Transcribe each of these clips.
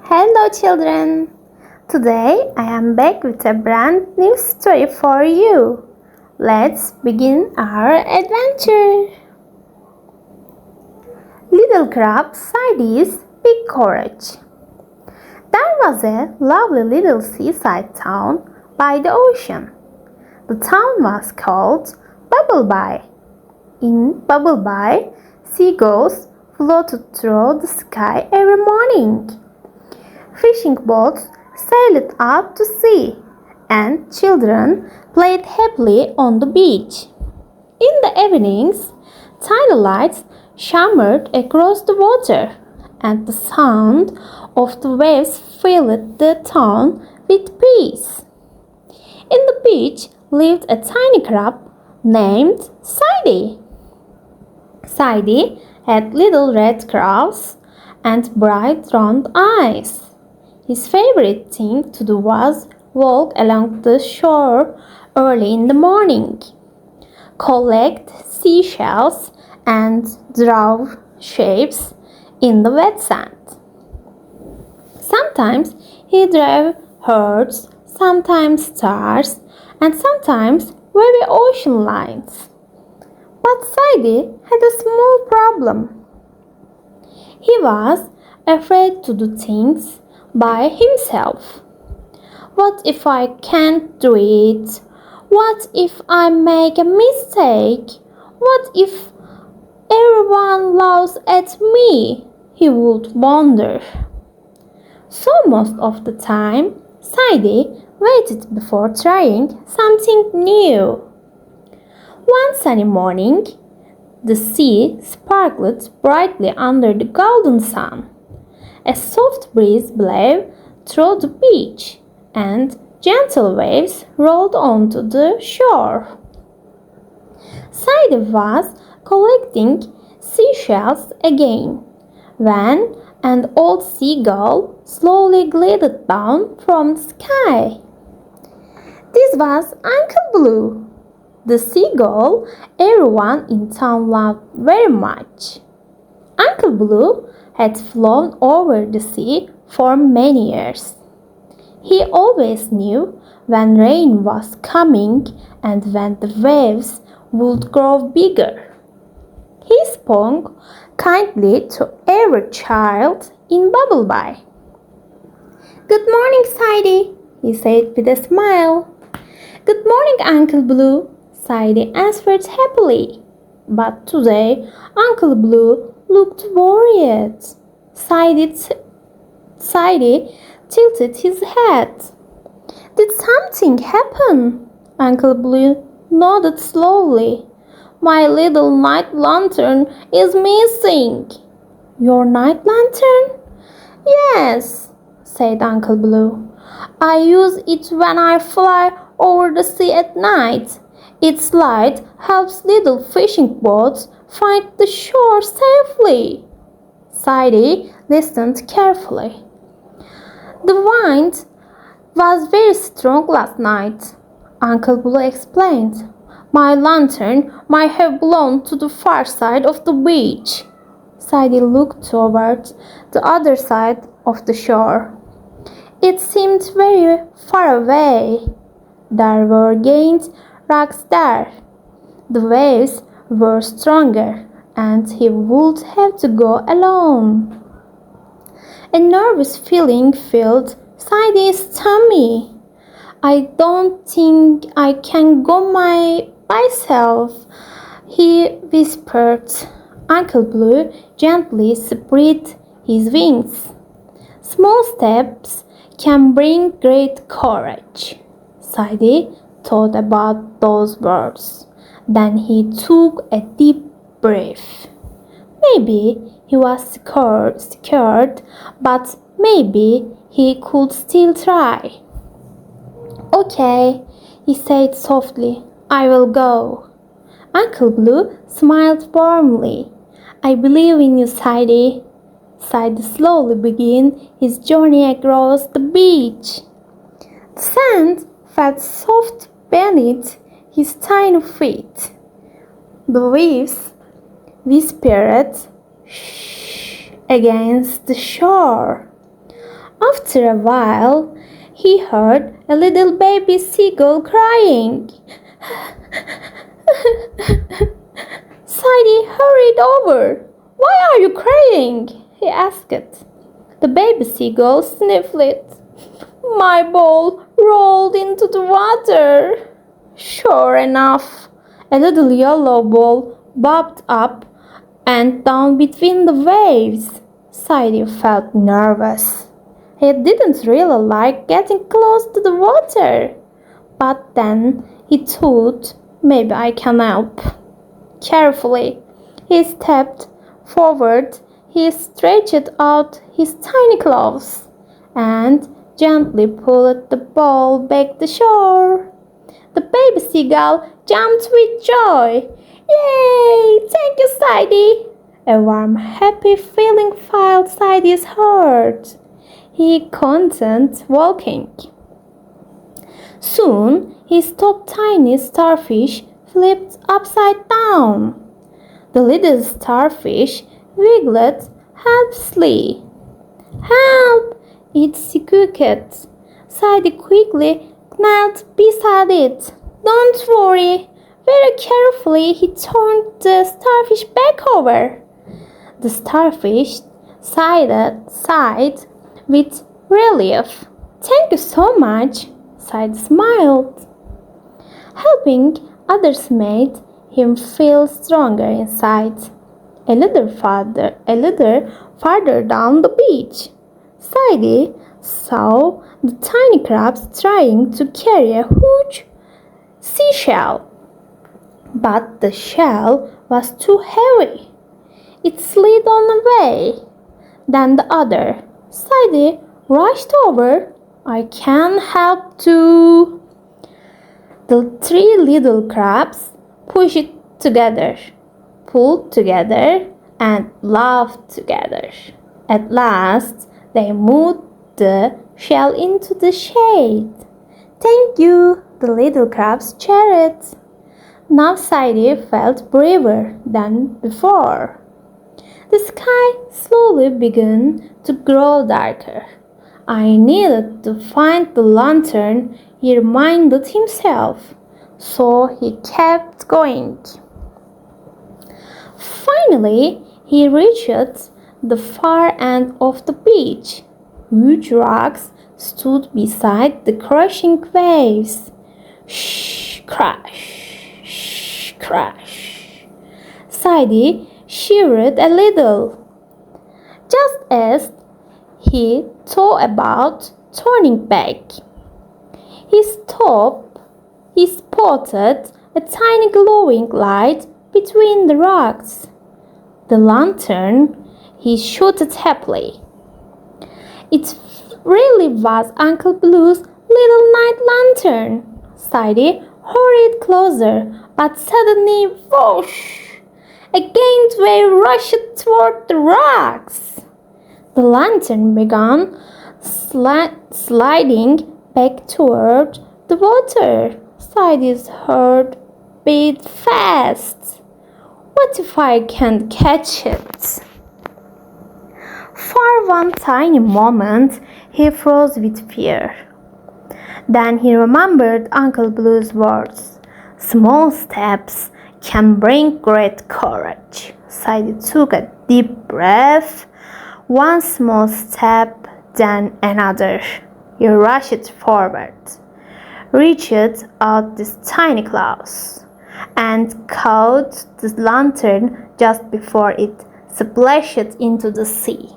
Hello children! Today I am back with a brand new story for you. Let's begin our adventure. Little Crab Sidey's Big Courage. There was a lovely little seaside town by the ocean. The town was called Bubbleby. In Bubbleby, seagulls floated through the sky every morning. Fishing boats sailed out to sea, and children played happily on the beach. In the evenings, tiny lights shimmered across the water, and the sound of the waves filled the town with peace. In the beach lived a tiny crab named Sidey. Sidey had little red claws and bright round eyes. His favorite thing to do was walk along the shore early in the morning, collect seashells, and draw shapes in the wet sand. Sometimes he drew herds, sometimes stars, and sometimes very ocean lines. But Sidey had a small problem. He was afraid to do things by himself. What if I can't do it? What if I make a mistake? What if everyone laughs at me? He would wonder. So most of the time, Sidey waited before trying something new. One sunny morning, the sea sparkled brightly under the golden sun. A soft breeze blew through the beach, and gentle waves rolled onto the shore. Sidey was collecting seashells again when an old seagull slowly glided down from the sky. This was Uncle Blue, the seagull everyone in town loved very much. Uncle Blue had flown over the sea for many years. He always knew when rain was coming and when the waves would grow bigger. He spoke kindly to every child in Bubbleby. "Good morning, Sidey," he said with a smile. "Good morning, Uncle Blue," Sidey answered happily. But today Uncle Blue looked worried. Sidey tilted his head. "Did something happen?" Uncle Blue nodded slowly. "My little night lantern is missing." "Your night lantern?" "Yes," said Uncle Blue. "I use it when I fly over the sea at night. Its light helps little fishing boats find the shore safely." Sidey listened carefully. "The wind was very strong last night," Uncle Blue explained. "My lantern might have blown to the far side of the beach." Sidey looked toward the other side of the shore. It seemed very far away. There were giant rocks there. The waves were stronger, and he would have to go alone. A nervous feeling filled Sidey's tummy. "I don't think I can go myself," he whispered. Uncle Blue gently spread his wings. "Small steps can bring great courage." Sidey thought about those words. Then he took a deep breath. Maybe he was scared, but maybe he could still try. "Okay," he said softly, "I will go." Uncle Blue smiled warmly. "I believe in you, Sidey." Sidey slowly began his journey across the beach. The sand felt soft beneath his tiny feet. The waves whispered "shh" against the shore. After a while, he heard a little baby seagull crying. Sidey hurried over. Why are you crying? He asked. The baby seagull sniffled. My ball rolled into the water. Sure enough, a little yellow ball bobbed up and down between the waves. Sidey felt nervous. He didn't really like getting close to the water. But then he thought, maybe I can help. Carefully, he stepped forward. He stretched out his tiny claws and gently pulled the ball back to shore. The baby seagull jumped with joy. Yay! Thank you, Sidey! A warm, happy feeling filled Sidey's heart. He continued walking. Soon, his top tiny starfish flipped upside down. The little starfish wiggled helplessly. Help! It squeaked. Sidey quickly knelt beside it. Don't worry. Very carefully, he turned the starfish back over. The starfish sighed with relief. Thank you so much, Sidey smiled. Helping others made him feel stronger inside. A little farther down the beach, Sidey saw the tiny crabs trying to carry a huge seashell. But the shell was too heavy. It slid on away. Then the other. Sidey rushed over. I can't help to. The three little crabs pushed it together, pulled together, and laughed together. At last, they moved the shell into the shade. Thank you, the little crabs cheered. Now Sidey felt braver than before. The sky slowly began to grow darker. I needed to find the lantern, he reminded himself, so he kept going. Finally, he reached the far end of the beach. Huge rocks stood beside the crashing waves. Shh, crash, shh, crash. Sidey shivered a little. Just as he thought about turning back, he spotted a tiny glowing light between the rocks. The lantern, he shouted happily. It really was Uncle Blue's little night lantern. Sidey hurried closer, but suddenly, whoosh! A gaunt wave rushed toward the rocks. The lantern began sliding back toward the water. Sidey's heart beat fast. What if I can't catch it? For one tiny moment, he froze with fear. Then he remembered Uncle Blue's words. Small steps can bring great courage. Sidey took a deep breath. One small step, then another. He rushed forward, reached out his tiny claws, and caught the lantern just before it splashed into the sea.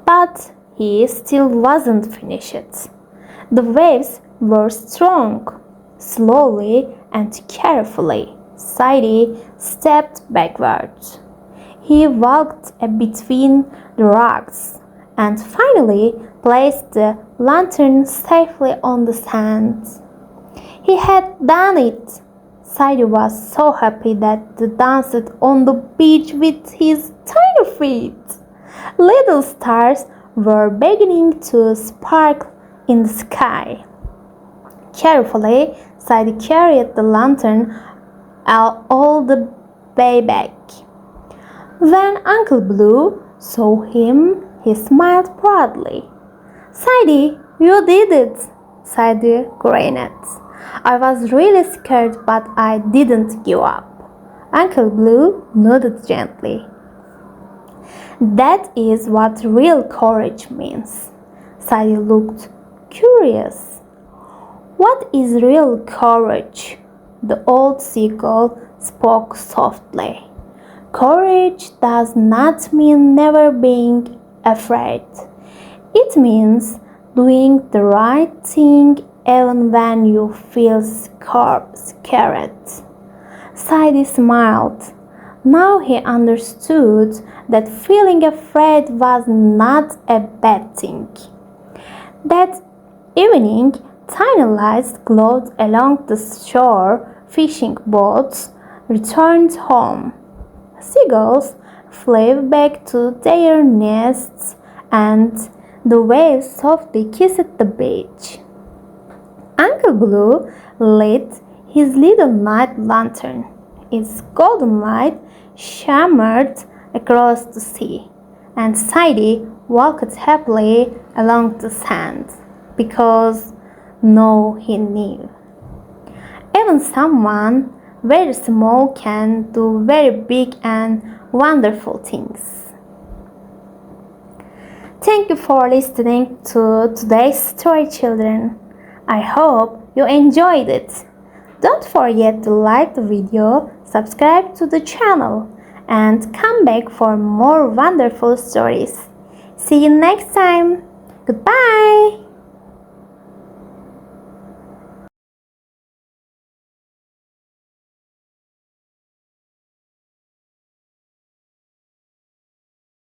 But he still wasn't finished. The waves were strong. Slowly and carefully, Sidey stepped backwards. He walked between the rocks and finally placed the lantern safely on the sand. He had done it. Sidey was so happy that he danced on the beach with his tiny feet. Little stars were beginning to sparkle in the sky. Carefully, Sidey carried the lantern all the way back. When Uncle Blue saw him, he smiled proudly. Sidey, you did it, Sidey grinned. I was really scared, but I didn't give up. Uncle Blue nodded gently. That is what real courage means. Sidey looked curious. What is real courage? The old seagull spoke softly. Courage does not mean never being afraid. It means doing the right thing even when you feel scared. Sidey smiled. Now he understood that feeling afraid was not a bad thing. That evening, tiny lights glowed along the shore. Fishing boats returned home. Seagulls flew back to their nests, and the waves softly kissed the beach. Uncle Blue lit his little night lantern. Its golden light shimmered across the sea, and Sidey walked happily along the sand, because now he knew. Even someone very small can do very big and wonderful things. Thank you for listening to today's story, children. I hope you enjoyed it. Don't forget to like the video, subscribe to the channel, and come back for more wonderful stories. See you next time. Goodbye.